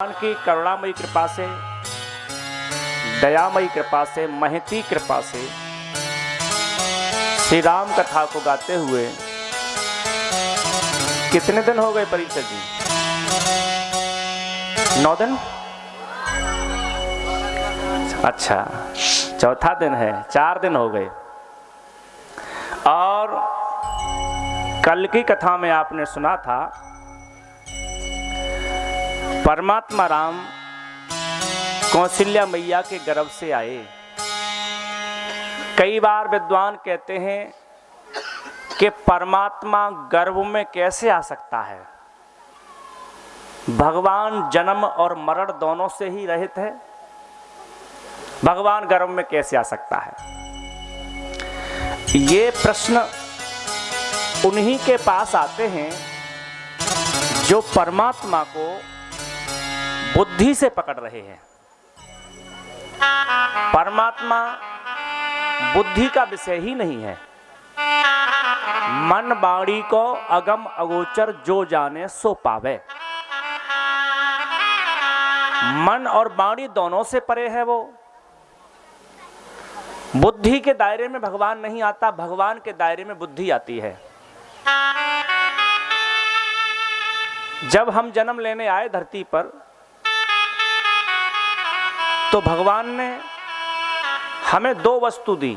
भगवान की करुणामयी कृपा से, दयामयी कृपा से, महती कृपा से श्री राम कथा को गाते हुए कितने दिन हो गए परीक्षित जी? 9 दिन। अच्छा, चौथा दिन है, 4 दिन हो गए। और कल की कथा में आपने सुना था परमात्मा राम कौशल्या मैया के गर्भ से आए। कई बार विद्वान कहते हैं कि परमात्मा गर्भ में कैसे आ सकता है? भगवान जन्म और मरण दोनों से ही रहित है, भगवान गर्भ में कैसे आ सकता है? ये प्रश्न उन्हीं के पास आते हैं जो परमात्मा को बुद्धि से पकड़ रहे हैं। परमात्मा बुद्धि का विषय ही नहीं है। मन वाणी को अगम अगोचर जो जाने सो पावे। मन और वाणी दोनों से परे है वो। बुद्धि के दायरे में भगवान नहीं आता, भगवान के दायरे में बुद्धि आती है। जब हम जन्म लेने आए धरती पर तो भगवान ने हमें 2 वस्तु दी।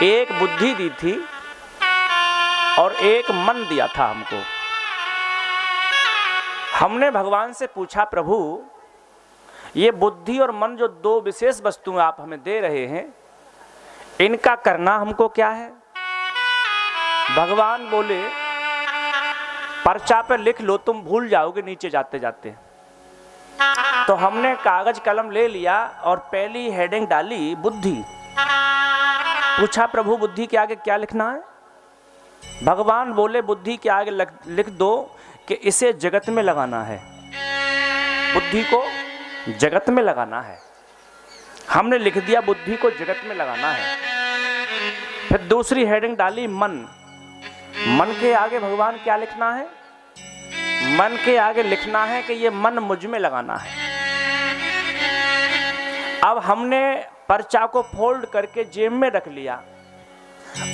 एक बुद्धि दी थी और एक मन दिया था हमको। हमने भगवान से पूछा, प्रभु ये बुद्धि और मन जो 2 विशेष वस्तुएं आप हमें दे रहे हैं, इनका करना हमको क्या है? भगवान बोले, पर्चा पे लिख लो, तुम भूल जाओगे नीचे जाते जाते। तो हमने कागज कलम ले लिया और पहली हेडिंग डाली बुद्धि। पूछा, प्रभु बुद्धि के आगे क्या लिखना है? भगवान बोले, बुद्धि के आगे लिख दो कि इसे जगत में लगाना है। बुद्धि को जगत में लगाना है। हमने लिख दिया बुद्धि को जगत में लगाना है। फिर दूसरी हेडिंग डाली मन। मन के आगे भगवान क्या लिखना है? मन के आगे लिखना है कि ये मन मुझ में लगाना है। अब हमने पर्चा को फोल्ड करके जेब में रख लिया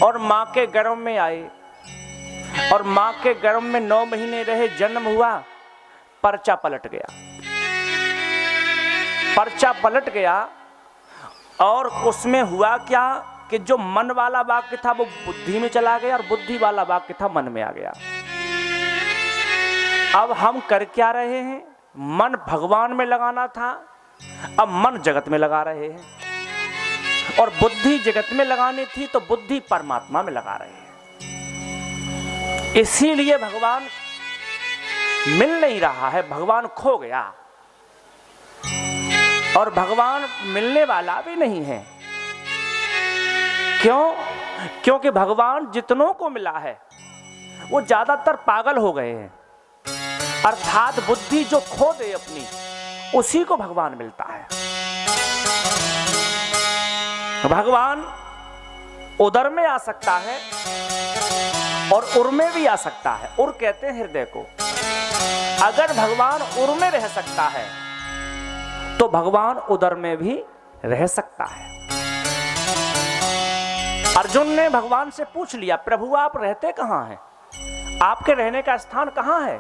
और माँ के गर्भ में आए और माँ के गर्भ में 9 महीने रहे, जन्म हुआ, पर्चा पलट गया। पर्चा पलट गया और उसमें हुआ क्या कि जो मन वाला वाक्य था वो बुद्धि में चला गया और बुद्धि वाला वाक्य था मन में आ गया। अब हम कर क्या रहे हैं? मन भगवान में लगाना था, अब मन जगत में लगा रहे हैं। और बुद्धि जगत में लगानी थी तो बुद्धि परमात्मा में लगा रहे हैं। इसीलिए भगवान मिल नहीं रहा है, भगवान खो गया। और भगवान मिलने वाला भी नहीं है। क्यों? क्योंकि भगवान जितनों को मिला है वो ज्यादातर पागल हो गए हैं। अर्थात बुद्धि जो खो दे अपनी, उसी को भगवान मिलता है। भगवान उदर में आ सकता है और उर में भी आ सकता है। उर कहते हैं हृदय को। अगर भगवान उर में रह सकता है तो भगवान उदर में भी रह सकता है। अर्जुन ने भगवान से पूछ लिया, प्रभु आप रहते कहां हैं? आपके रहने का स्थान कहां है?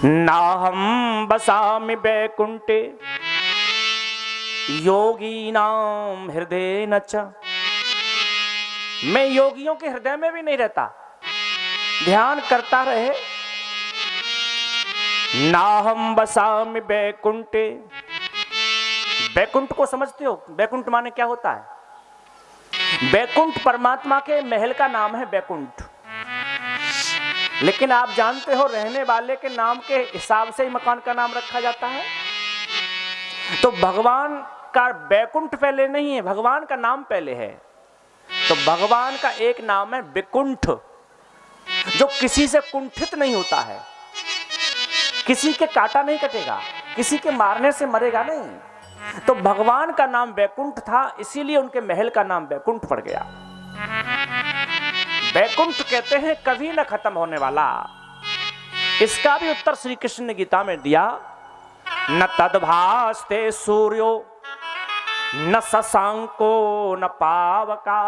नाहं बसामि वैकुंठे योगीनां हृदयेन च। मैं योगियों के हृदय में भी नहीं रहता। ध्यान करता रहे। नाहं बसामि वैकुंठे। वैकुंठ को समझते हो? वैकुंठ माने क्या होता है? वैकुंठ परमात्मा के महल का नाम है वैकुंठ। लेकिन आप जानते हो रहने वाले के नाम के हिसाब से ही मकान का नाम रखा जाता है। तो भगवान का वैकुंठ पहले नहीं है, भगवान का नाम पहले है। तो भगवान का एक नाम है विकुंठ, जो किसी से कुंठित नहीं होता है, किसी के काटा नहीं कटेगा, किसी के मारने से मरेगा नहीं। तो भगवान का नाम वैकुंठ था, इसीलिए उनके महल का नाम वैकुंठ पड़ गया। वैकुंठ कहते हैं कभी न खत्म होने वाला। इसका भी उत्तर श्री कृष्ण ने गीता में दिया, न तद्भास्ते सूर्यो न शशांको न पावका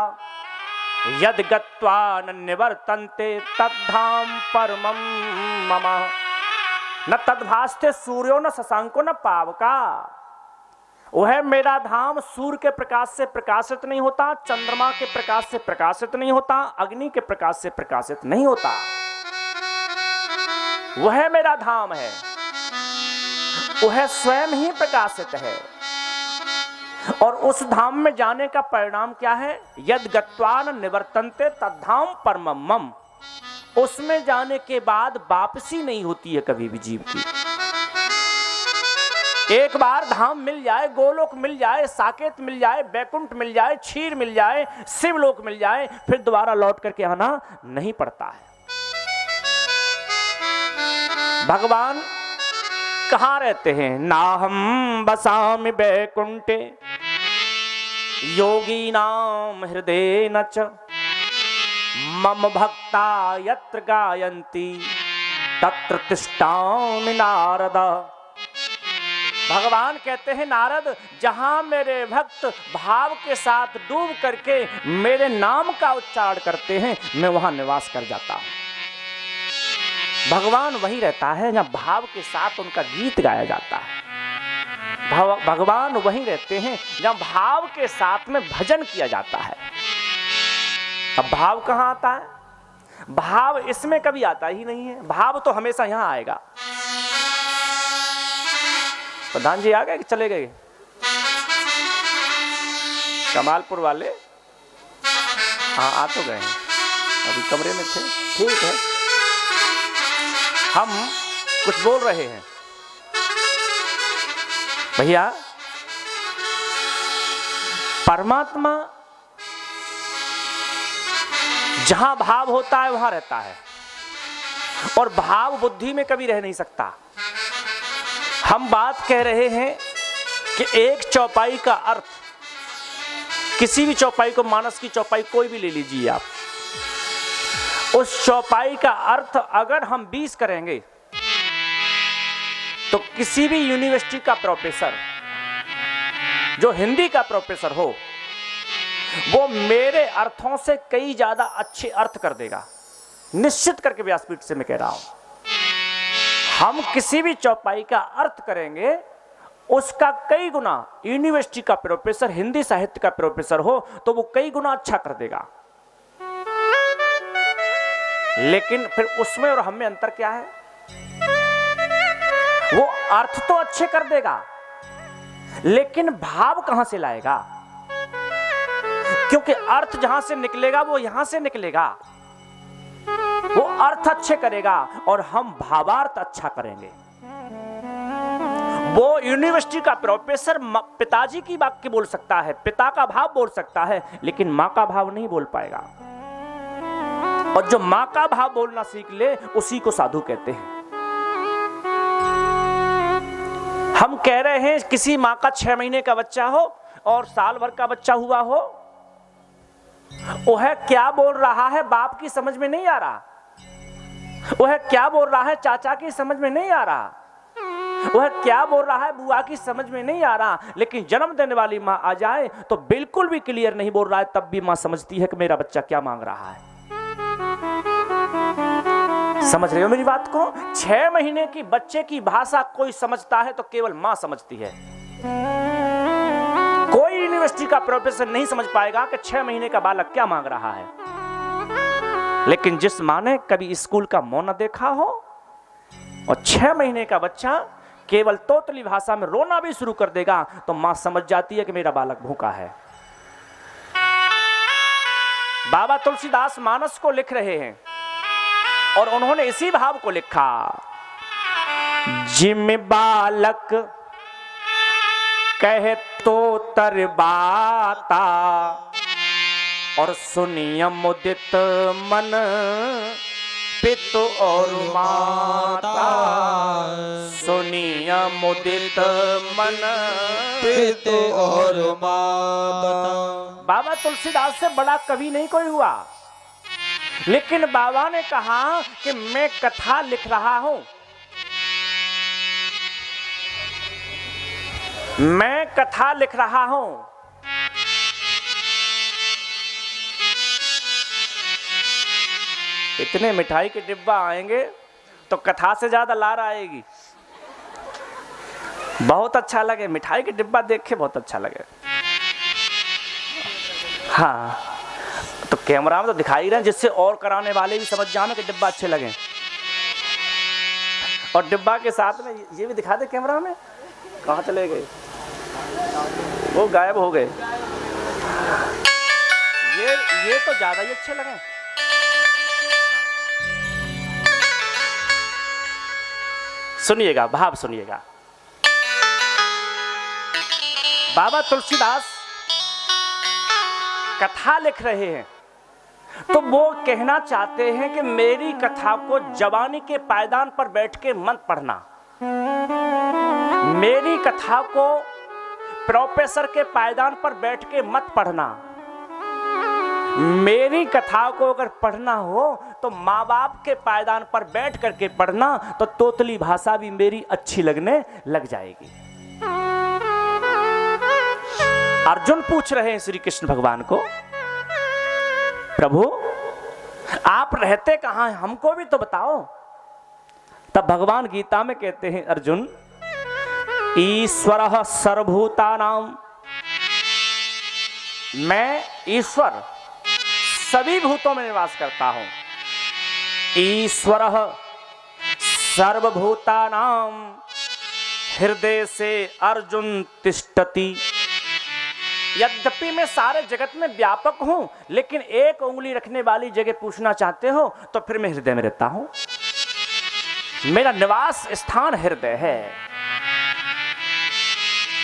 यद गत्वा न निवर्तन्ते तद्धाम परमं मम। न तद्भास्ते सूर्यो न शशांको न पावका, वह मेरा धाम सूर्य के प्रकाश से प्रकाशित नहीं होता, चंद्रमा के प्रकाश से प्रकाशित नहीं होता, अग्नि के प्रकाश से प्रकाशित नहीं होता। वह मेरा धाम है, वह स्वयं ही प्रकाशित है। और उस धाम में जाने का परिणाम क्या है? यद गत्वा न निवर्तन्ते तद्धाम परमं मम। उसमें जाने के बाद वापसी नहीं होती है कभी भी जीव की। एक बार धाम मिल जाए, गोलोक मिल जाए, साकेत मिल जाए, बैकुंठ मिल जाए, क्षीर मिल जाए, शिवलोक मिल जाए, फिर दोबारा लौट करके आना नहीं पड़ता है। भगवान कहाँ रहते हैं? नाहं बसामि बैकुंठे योगिनां हृदयेन च मम भक्ता यत्र गायन्ति तत्र तिष्ठामि नारद। भगवान कहते हैं, नारद, जहां मेरे भक्त भाव के साथ डूब करके मेरे नाम का उच्चारण करते हैं, मैं वहां निवास कर जाता हूं। भगवान वही रहता है जहां भाव के साथ उनका गीत गाया जाता है। भगवान वही रहते हैं जहां भाव के साथ में भजन किया जाता है। अब भाव कहां आता है? भाव इसमें कभी आता ही नहीं है। भाव तो हमेशा यहां आएगा। प्रधान जी आ गए कि चले गए? कमालपुर वाले हाँ आ तो गए हैं, अभी कमरे में थे। ठीक है, हम कुछ बोल रहे हैं भैया। परमात्मा जहां भाव होता है वहां रहता है, और भाव बुद्धि में कभी रह नहीं सकता। हम बात कह रहे हैं कि एक चौपाई का अर्थ, किसी भी चौपाई को, मानस की चौपाई कोई भी ले लीजिए आप, उस चौपाई का अर्थ अगर हम 20 करेंगे तो किसी भी यूनिवर्सिटी का प्रोफेसर, जो हिंदी का प्रोफेसर हो, वो मेरे अर्थों से कई ज्यादा अच्छे अर्थ कर देगा, निश्चित करके व्यासपीठ से मैं कह रहा हूं। हम किसी भी चौपाई का अर्थ करेंगे, उसका कई गुना, यूनिवर्सिटी का प्रोफेसर, हिंदी साहित्य का प्रोफेसर हो तो वो कई गुना अच्छा कर देगा। लेकिन फिर उसमें और हम में अंतर क्या है? वो अर्थ तो अच्छे कर देगा, लेकिन भाव कहां से लाएगा? क्योंकि अर्थ जहां से निकलेगा वो यहां से निकलेगा। वो अर्थ अच्छे करेगा और हम भावार्थ अच्छा करेंगे। वो यूनिवर्सिटी का प्रोफेसर पिताजी की वाक्य बोल सकता है, पिता का भाव बोल सकता है, लेकिन मां का भाव नहीं बोल पाएगा। और जो मां का भाव बोलना सीख ले, उसी को साधु कहते हैं। हम कह रहे हैं किसी मां का 6 महीने का बच्चा हो और साल भर का बच्चा हुआ हो, वह क्या बोल रहा है बाप की समझ में नहीं आ रहा, वह क्या बोल रहा है चाचा की समझ में नहीं आ रहा, वह क्या बोल रहा है बुआ की समझ में नहीं आ रहा। लेकिन जन्म देने वाली मां आ जाए तो बिल्कुल भी क्लियर नहीं बोल रहा है, तब भी मां समझती है कि मेरा बच्चा क्या मांग रहा है। समझ रहे हो मेरी बात को? 6 महीने की बच्चे की भाषा कोई समझता है तो केवल मां समझती है। कोई यूनिवर्सिटी का प्रोफेसर नहीं समझ पाएगा कि 6 महीने का बालक क्या मांग रहा है। लेकिन जिस मां ने कभी स्कूल का मौन देखा हो और 6 महीने का बच्चा केवल तोतली भाषा में रोना भी शुरू कर देगा, तो मां समझ जाती है कि मेरा बालक भूखा है। बाबा तुलसीदास मानस को लिख रहे हैं और उन्होंने इसी भाव को लिखा, जिम बालक कहे तो तरबाता और सुनिय मुदित मन पित और माता, सुनिय मुदित मन पित और माता। बाबा तुलसीदास से बड़ा कवि नहीं कोई हुआ। लेकिन बाबा ने कहा कि मैं कथा लिख रहा हूं, मैं कथा लिख रहा हूं। इतने मिठाई के डिब्बा आएंगे तो कथा से ज्यादा लार आएगी। बहुत अच्छा लगे, मिठाई के डिब्बा देख के बहुत अच्छा लगे। हाँ, तो कैमरा में तो दिखाई रहे, जिससे और कराने वाले भी समझ जाने कि डिब्बा अच्छे लगे। और डिब्बा के साथ में ये भी दिखा दे कैमरा में। कहाँ चले गए वो? गायब हो गए। ये तो ज्यादा ही अच्छे लगे। सुनिएगा, भाव सुनिएगा। बाबा तुलसीदास कथा लिख रहे हैं, तो वो कहना चाहते हैं कि मेरी कथा को जवानी के पायदान पर बैठ के मत पढ़ना, मेरी कथा को प्रोफेसर के पायदान पर बैठ के मत पढ़ना। मेरी कथा को अगर पढ़ना हो तो माँ बाप के पायदान पर बैठ करके पढ़ना, तो तोतली भाषा भी मेरी अच्छी लगने लग जाएगी। अर्जुन पूछ रहे हैं श्री कृष्ण भगवान को, प्रभु आप रहते कहां हैं, हमको भी तो बताओ। तब भगवान गीता में कहते हैं, अर्जुन ईश्वरः सर्वभूतानां, मैं ईश्वर सभी भूतों में निवास करता हूं। ईश्वरः सर्वभूतानां हृदय से अर्जुन तिष्ठति। यद्यपि मैं सारे जगत में व्यापक हूं, लेकिन एक उंगली रखने वाली जगह पूछना चाहते हो तो फिर मैं हृदय में रहता हूं। मेरा निवास स्थान हृदय है।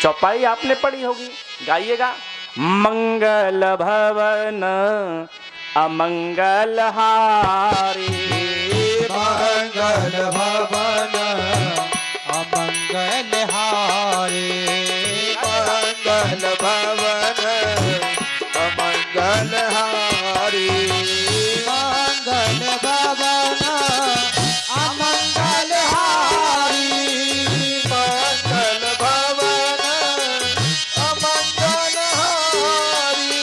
चौपाई आपने पढ़ी होगी, गाइएगा। मंगल भवन अमंगल हारी, मंगल भवन अमंगल हारी, मंगल भवन अमंगल हारी, मंगल भवन अमंगल हारी, मंगल भवन अमंगल हारी।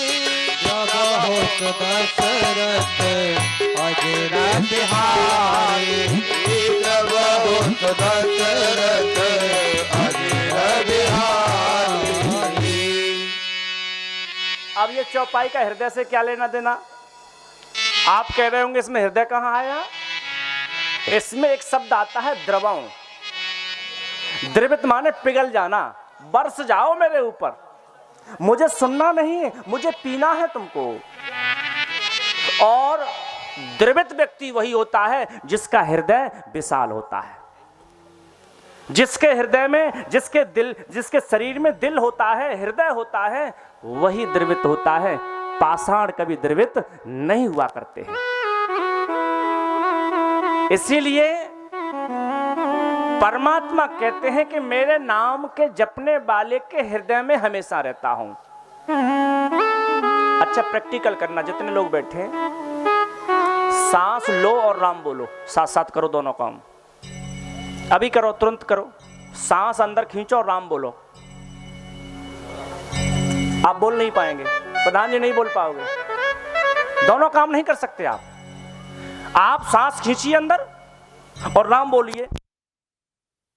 जब होत दशरथ अजरा बिहारी, जब होत दशरथ अजरा बिहारी। अब ये चौपाई का हृदय से क्या लेना देना? आप कह रहे होंगे इसमें हृदय कहां आया? इसमें एक शब्द आता है द्रवं। द्रवित माने पिघल जाना, बरस जाओ मेरे ऊपर। मुझे सुनना नहीं है, मुझे पीना है तुमको। और द्रवित व्यक्ति वही होता है जिसका हृदय विशाल होता है, जिसके हृदय में, जिसके शरीर में दिल होता है, हृदय होता है, वही द्रवित होता है। पाषाण कभी द्रवित नहीं हुआ करते हैं। इसीलिए परमात्मा कहते हैं कि मेरे नाम के जपने वाले के हृदय में हमेशा रहता हूं। अच्छा, प्रैक्टिकल करना, जितने लोग बैठे हैं, सांस लो और राम बोलो, साथ साथ करो दोनों काम। अभी करो, तुरंत करो। सांस अंदर खींचो और राम बोलो। आप बोल नहीं पाएंगे, प्रधान जी नहीं बोल पाओगे, दोनों काम नहीं कर सकते आप। आप सांस खींचिए अंदर और राम बोलिए।